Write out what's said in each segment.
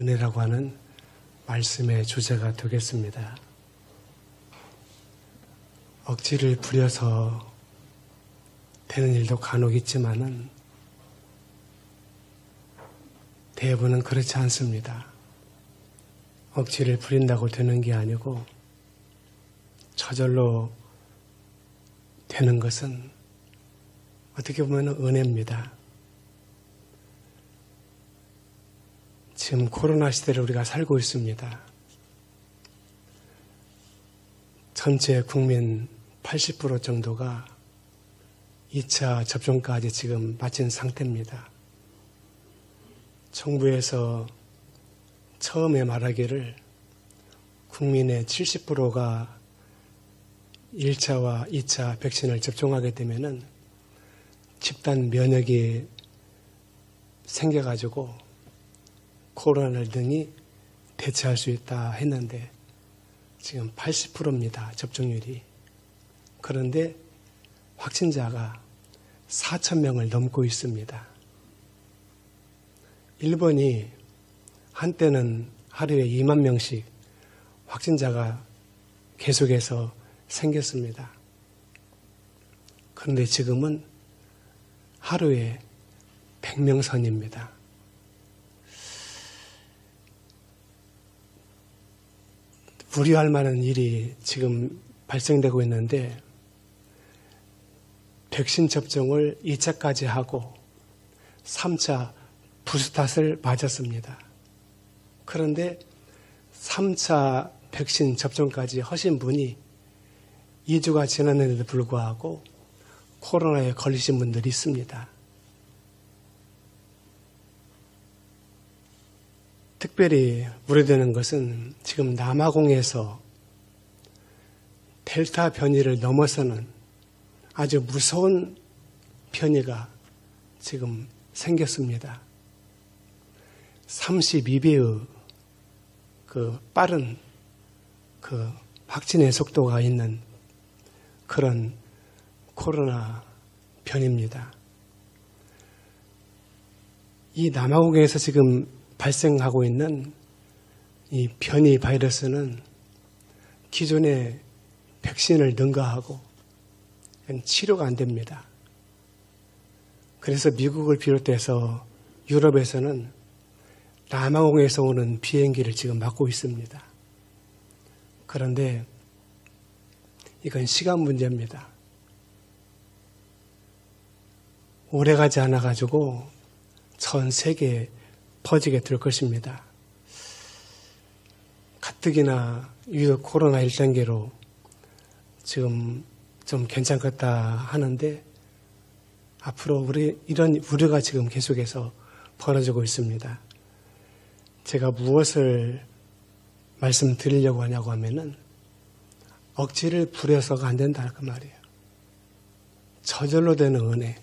은혜라고 하는 말씀의 주제가 되겠습니다. 억지를 부려서 되는 일도 간혹 있지만은 대부분은 그렇지 않습니다. 억지를 부린다고 되는 게 아니고 저절로 되는 것은 어떻게 보면 은혜입니다. 지금 코로나 시대를 우리가 살고 있습니다. 전체 국민 80% 정도가 2차 접종까지 지금 마친 상태입니다. 정부에서 처음에 말하기를 국민의 70%가 1차와 2차 백신을 접종하게 되면은 집단 면역이 생겨가지고 코로나를 등이 대체할 수 있다 했는데 지금 80%입니다. 접종률이. 그런데 확진자가 4,000명을 넘고 있습니다. 일본이 한때는 하루에 2만 명씩 확진자가 계속해서 생겼습니다. 그런데 지금은 하루에 100명 선입니다. 우려할 만한 일이 지금 발생되고 있는데 백신 접종을 2차까지 하고 3차 부스타를 맞았습니다. 그런데 3차 백신 접종까지 하신 분이 2주가 지났는데도 불구하고 코로나에 걸리신 분들이 있습니다. 특별히 우려되는 것은 지금 남아공에서 델타 변이를 넘어서는 아주 무서운 변이가 지금 생겼습니다. 32배의 빠른 확진의 속도가 있는 그런 코로나 변이입니다. 이 남아공에서 지금 발생하고 있는 이 변이 바이러스는 기존의 백신을 능가하고 치료가 안 됩니다. 그래서 미국을 비롯해서 유럽에서는 남아공에서 오는 비행기를 지금 막고 있습니다. 그런데 이건 시간 문제입니다. 오래가지 않아가지고 전 세계에 퍼지게 될 것입니다. 가뜩이나 유독 코로나 1단계로 지금 좀 괜찮겠다 하는데 앞으로 이런 우려가 지금 계속해서 벌어지고 있습니다. 제가 무엇을 말씀드리려고 하냐고 하면은 억지를 부려서가 안 된다 그 말이에요. 저절로 되는 은혜.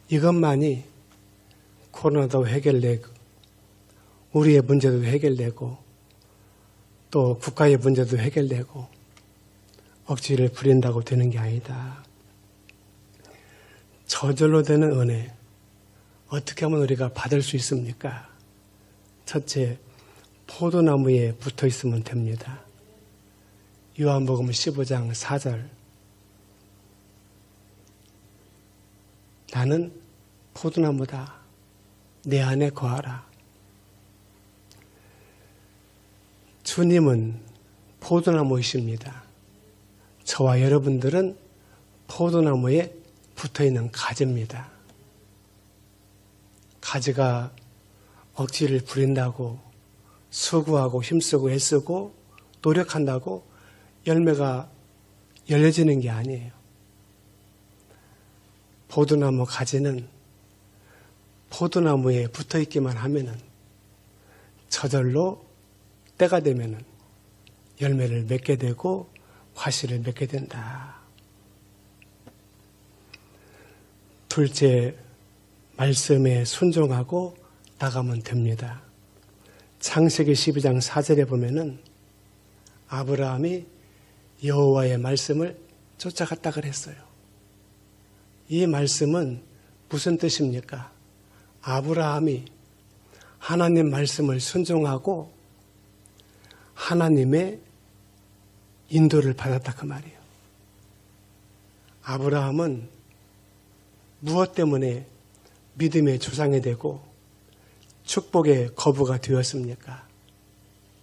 이것만이 코로나도 해결되고 우리의 문제도 해결되고 또 국가의 문제도 해결되고 억지를 부린다고 되는 게 아니다. 저절로 되는 은혜. 어떻게 하면 우리가 받을 수 있습니까? 첫째, 포도나무에 붙어 있으면 됩니다. 요한복음 15장 4절. 나는 포도나무다. 내 안에 거하라. 주님은 포도나무이십니다. 저와 여러분들은 포도나무에 붙어있는 가지입니다. 가지가 억지를 부린다고 수고하고 힘쓰고 애쓰고 노력한다고 열매가 열려지는 게 아니에요. 포도나무 가지는 포도나무에 붙어있기만 하면은 저절로 때가 되면은 열매를 맺게 되고 과실을 맺게 된다. 둘째, 말씀에 순종하고 나가면 됩니다. 창세기 12장 4절에 보면은 아브라함이 여호와의 말씀을 쫓아갔다 그랬어요. 이 말씀은 무슨 뜻입니까? 아브라함이 하나님 말씀을 순종하고 하나님의 인도를 받았다 그 말이에요. 아브라함은 무엇 때문에 믿음의 조상이 되고 축복의 거부가 되었습니까?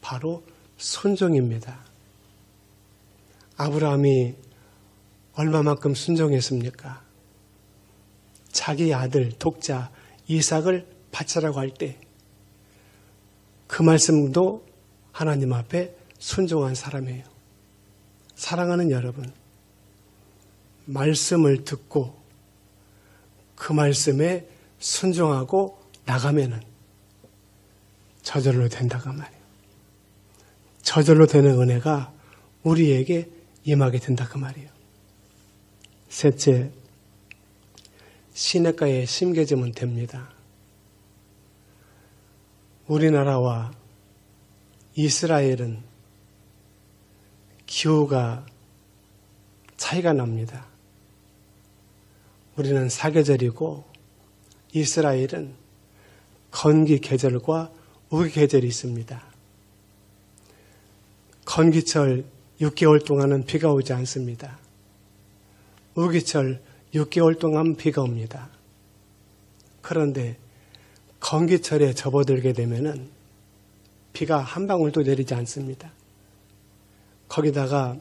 바로 순종입니다. 아브라함이 얼마만큼 순종했습니까? 자기 아들 독자 이삭을 바치라고 할 때 그 말씀도 하나님 앞에 순종한 사람이에요. 사랑하는 여러분, 말씀을 듣고 그 말씀에 순종하고 나가면은 저절로 된다고 말이에요. 저절로 되는 은혜가 우리에게 임하게 된다 그 말이에요. 셋째, 시냇가에 심겨지면 됩니다. 우리나라와 이스라엘은 기후가 차이가 납니다. 우리는 사계절이고 이스라엘은 건기 계절과 우기 계절이 있습니다. 건기철 6개월 동안은 비가 오지 않습니다. 우기철 6개월 동안 비가 옵니다. 그런데 건기철에 접어들게 되면은 비가 한 방울도 내리지 않습니다. 거기다가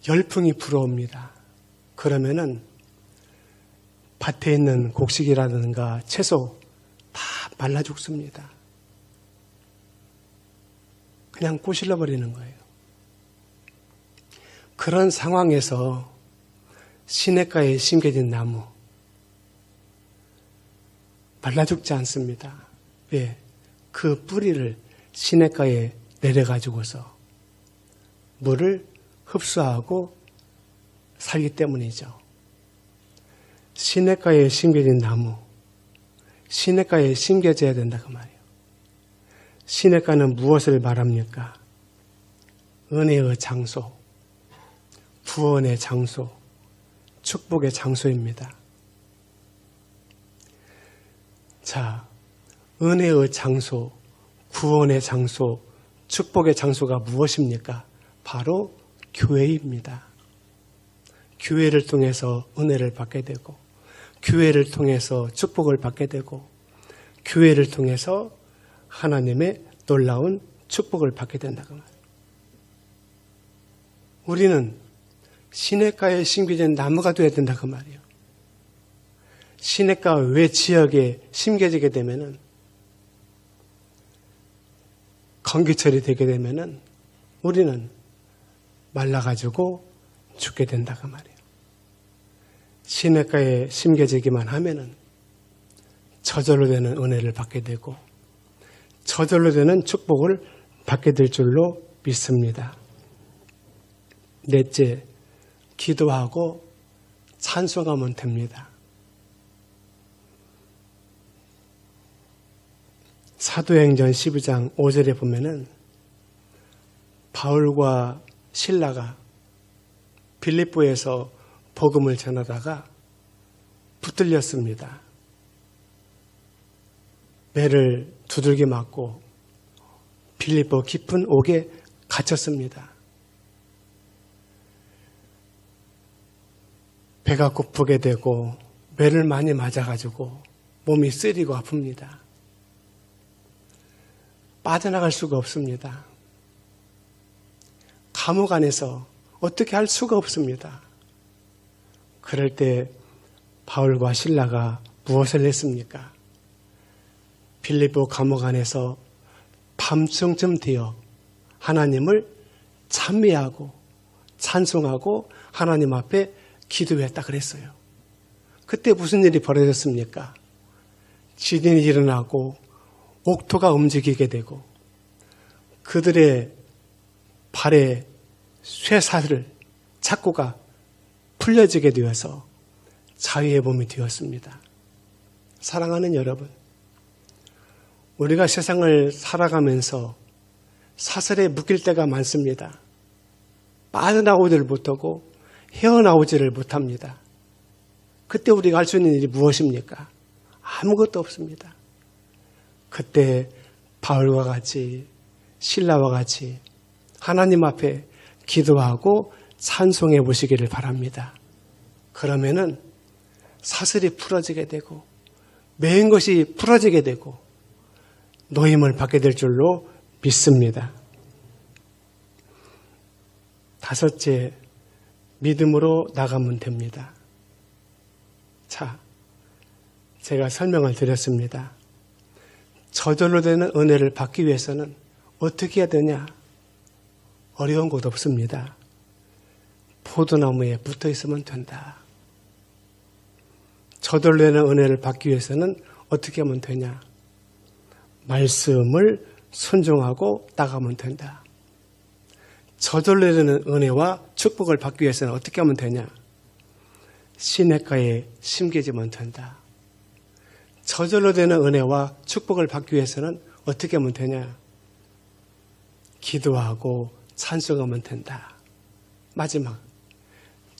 열풍이 불어옵니다. 그러면은 밭에 있는 곡식이라든가 채소 다 말라 죽습니다. 그냥 꼬실러 버리는 거예요. 그런 상황에서 시냇가에 심겨진 나무 말라 죽지 않습니다. 왜? 그 뿌리를 시냇가에 내려가지고서 물을 흡수하고 살기 때문이죠. 시냇가에 심겨진 나무, 시냇가에 심겨져야 된다 그 말이에요. 시냇가는 무엇을 말합니까? 은혜의 장소, 구원의 장소, 축복의 장소입니다. 자, 은혜의 장소, 구원의 장소, 축복의 장소가 무엇입니까? 바로 교회입니다. 교회를 통해서 은혜를 받게 되고, 교회를 통해서 축복을 받게 되고, 교회를 통해서 하나님의 놀라운 축복을 받게 된다고 말이에요. 우리는 시냇가에 심겨진 나무가 되어야 된다 그 말이에요. 시냇가 외 지역에 심겨지게 되면은 건기철이 되게 되면은 우리는 말라가지고 죽게 된다 그 말이에요. 시냇가에 심겨지기만 하면은 저절로 되는 은혜를 받게 되고 저절로 되는 축복을 받게 될 줄로 믿습니다. 넷째, 기도하고 찬송하면 됩니다. 사도행전 12장 5절에 보면은 바울과 실라가 빌립보에서 복음을 전하다가 붙들렸습니다. 매를 두들겨 맞고 빌립보 깊은 옥에 갇혔습니다. 배가 고프게 되고 매를 많이 맞아가지고 몸이 쓰리고 아픕니다. 빠져나갈 수가 없습니다. 감옥 안에서 어떻게 할 수가 없습니다. 그럴 때 바울과 실라가 무엇을 했습니까? 빌립보 감옥 안에서 밤중쯤 되어 하나님을 찬미하고 찬송하고 하나님 앞에 기도했다 그랬어요. 그때 무슨 일이 벌어졌습니까? 지진이 일어나고 옥토가 움직이게 되고 그들의 발에 쇠사슬을 착고가 풀려지게 되어서 자유의 몸이 되었습니다. 사랑하는 여러분, 우리가 세상을 살아가면서 사슬에 묶일 때가 많습니다. 빠져나오지를 못하고 헤어나오지를 못합니다. 그때 우리가 할 수 있는 일이 무엇입니까? 아무것도 없습니다. 그때 바울과 같이 신라와 같이 하나님 앞에 기도하고 찬송해 보시기를 바랍니다. 그러면은 사슬이 풀어지게 되고 매인 것이 풀어지게 되고 노임을 받게 될 줄로 믿습니다. 다섯째, 믿음으로 나가면 됩니다. 자, 제가 설명을 드렸습니다. 저절로 되는 은혜를 받기 위해서는 어떻게 해야 되냐? 어려운 것 없습니다. 포도나무에 붙어 있으면 된다. 저절로 되는 은혜를 받기 위해서는 어떻게 하면 되냐? 말씀을 순종하고 나가면 된다. 저절로 되는 은혜와 축복을 받기 위해서는 어떻게 하면 되냐? 시냇가에 심겨지면 된다. 저절로 되는 은혜와 축복을 받기 위해서는 어떻게 하면 되냐? 기도하고 찬송하면 된다. 마지막,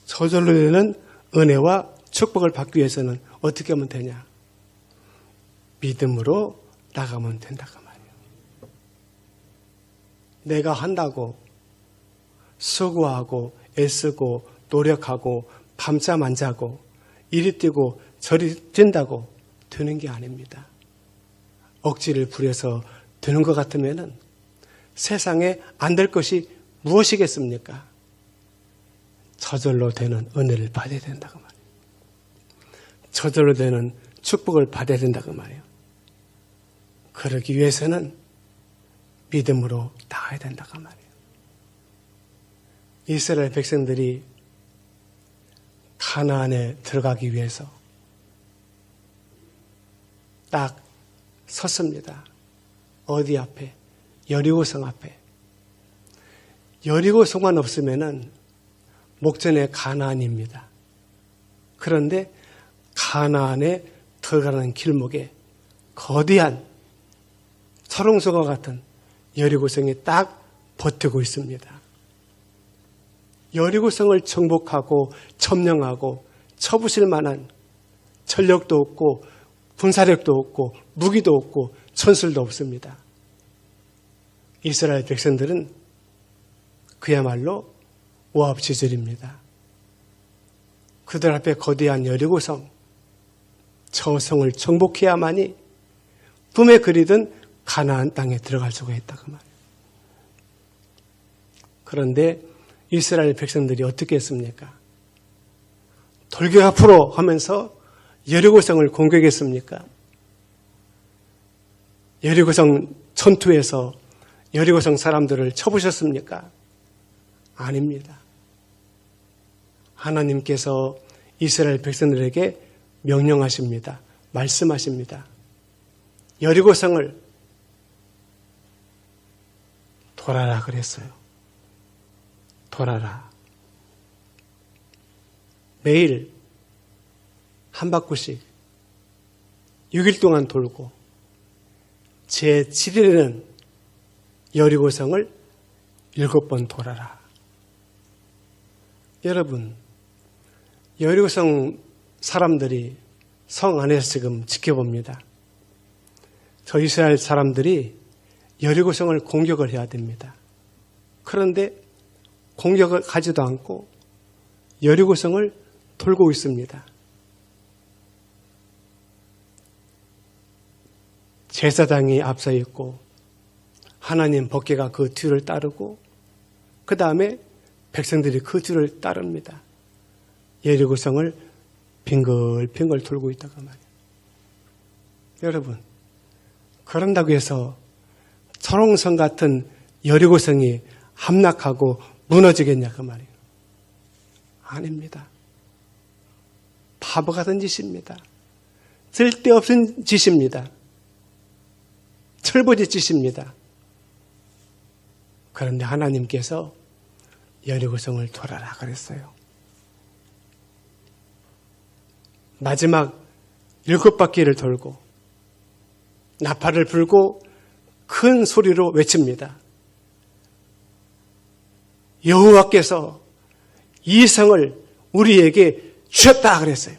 저절로 되는 은혜와 축복을 받기 위해서는 어떻게 하면 되냐? 믿음으로 나가면 된다 그 말이에요. 내가 한다고 수고하고 애쓰고 노력하고 밤잠 안 자고 이리 뛰고 저리 뛴다고 되는 게 아닙니다. 억지를 부려서 되는 것 같으면은 세상에 안 될 것이 무엇이겠습니까? 저절로 되는 은혜를 받아야 된다고 말이에요. 저절로 되는 축복을 받아야 된다고 말이에요. 그러기 위해서는 믿음으로 나가야 된다고 말이에요. 이스라엘 백성들이 가나안에 들어가기 위해서 딱 섰습니다. 어디 앞에? 여리고성 앞에. 여리고성만 없으면은 목전에 가나안입니다. 그런데 가나안에 들어가는 길목에 거대한 철옹소가 같은 여리고성이 딱 버티고 있습니다. 여리고성을 정복하고 점령하고 쳐부실 만한 전력도 없고 군사력도 없고 무기도 없고 전술도 없습니다. 이스라엘 백성들은 그야말로 오합지졸입니다. 그들 앞에 거대한 여리고성, 저 성을 정복해야만이 꿈에 그리던 가나안 땅에 들어갈 수가 있다 그 말이에요. 그런데 이스라엘 백성들이 어떻게 했습니까? 돌격 앞으로 하면서 여리고성을 공격했습니까? 여리고성 전투에서 여리고성 사람들을 쳐부셨습니까? 아닙니다. 하나님께서 이스라엘 백성들에게 명령하십니다. 말씀하십니다. 여리고성을 돌아라 그랬어요. 돌아라. 매일 한 바퀴씩 6일 동안 돌고 제7일에는 여리고성을 7번 돌아라. 여러분, 여리고성 사람들이 성 안에서 지금 지켜봅니다. 저 이스라엘 사람들이 여리고성을 공격을 해야 됩니다. 그런데 공격을 가지도 않고 여리고성을 돌고 있습니다. 제사장이 앞서 있고 하나님 법궤가 그 뒤를 따르고 그 다음에 백성들이 그 뒤를 따릅니다. 여리고성을 빙글빙글 돌고 있다고 말이에요. 여러분, 그런다고 해서 철옹성 같은 여리고성이 함락하고 무너지겠냐 그 말이에요. 아닙니다. 바보 같은 짓입니다. 쓸데없는 짓입니다. 철부지 짓입니다. 그런데 하나님께서 여리고성을 돌아라 그랬어요. 마지막 7바퀴를 돌고 나팔을 불고 큰 소리로 외칩니다. 여호와께서 이 성을 우리에게 주셨다 그랬어요.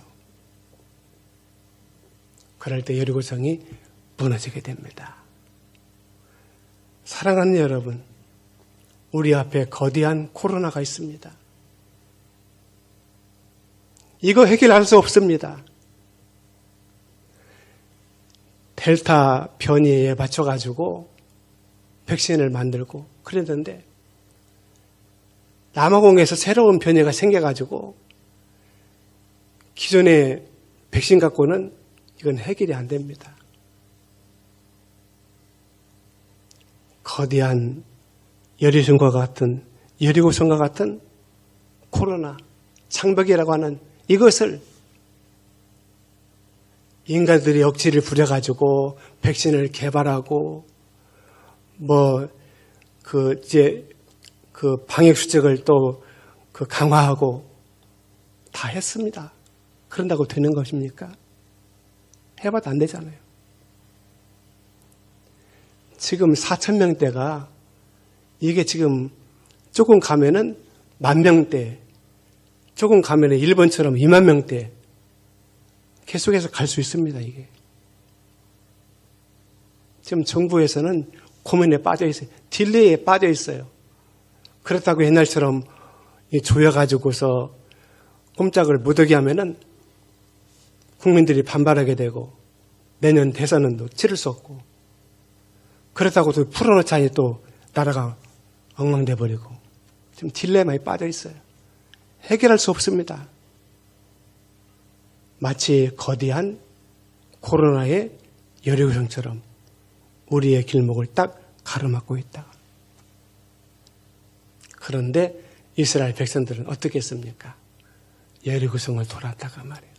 그럴 때 여리고성이 무너지게 됩니다. 사랑하는 여러분, 우리 앞에 거대한 코로나가 있습니다. 이거 해결할 수 없습니다. 델타 변이에 맞춰가지고 백신을 만들고 그랬는데 남아공에서 새로운 변이가 생겨가지고 기존의 백신 갖고는 이건 해결이 안 됩니다. 거대한 여리고성과 같은 코로나, 창벽이라고 하는 이것을 인간들이 억지를 부려가지고 백신을 개발하고 그 방역 수칙을 또 강화하고 다 했습니다. 그런다고 되는 것입니까? 해봐도 안 되잖아요. 지금 4,000명대가 이게 지금 조금 가면은 10,000명대, 조금 가면은 일본처럼 20,000명대 계속해서 갈 수 있습니다, 이게. 지금 정부에서는 고민에 빠져 있어요. 딜레이에 빠져 있어요. 그렇다고 옛날처럼 조여가지고서 꼼짝을 못하게 하면은 국민들이 반발하게 되고 내년 대선은 또 치를 수 없고 그렇다고 또 풀어놓자니 또 나라가 엉망돼 버리고 지금 딜레마에 빠져 있어요. 해결할 수 없습니다. 마치 거대한 코로나의 여리고성처럼 우리의 길목을 딱 가로막고 있다. 그런데 이스라엘 백성들은 어떻게 했습니까? 여리고성을 돌았다가 말이에요.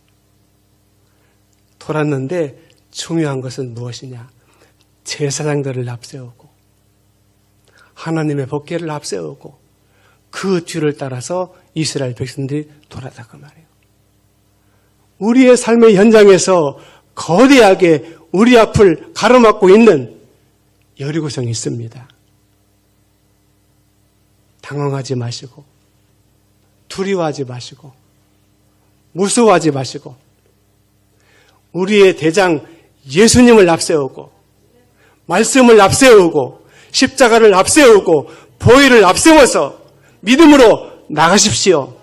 돌았는데 중요한 것은 무엇이냐? 제사장들을 앞세우고 하나님의 법궤를 앞세우고 그 뒤를 따라서 이스라엘 백성들이 돌았다가 말이에요. 우리의 삶의 현장에서 거대하게 우리 앞을 가로막고 있는 여리고성이 있습니다. 당황하지 마시고 두려워하지 마시고 무서워하지 마시고 우리의 대장 예수님을 앞세우고 말씀을 앞세우고 십자가를 앞세우고 보혈을 앞세워서 믿음으로 나가십시오.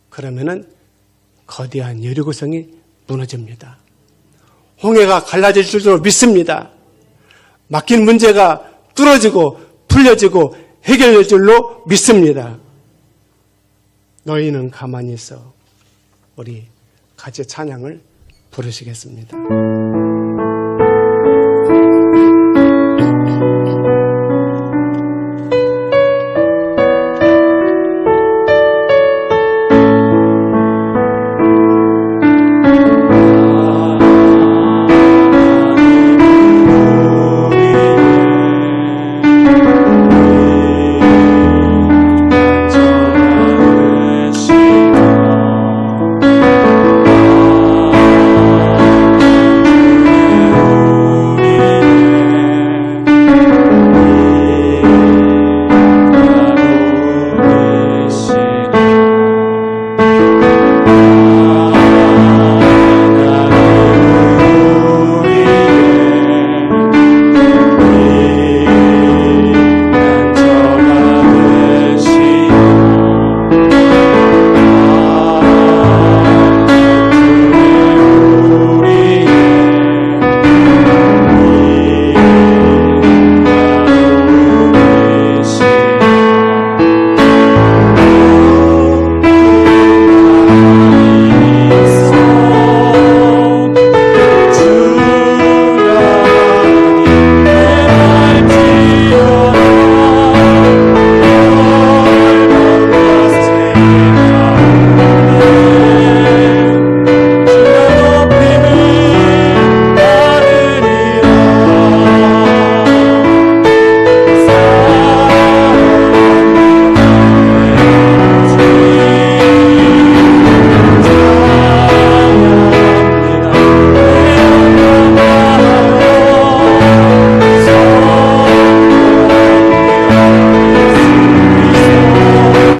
그러면은 거대한 여리고성이 무너집니다. 홍해가 갈라질 줄로 믿습니다. 막힌 문제가 뚫어지고 풀려지고 해결될 줄로 믿습니다. 너희는 가만히 있어. 우리 같이 찬양을 부르시겠습니다.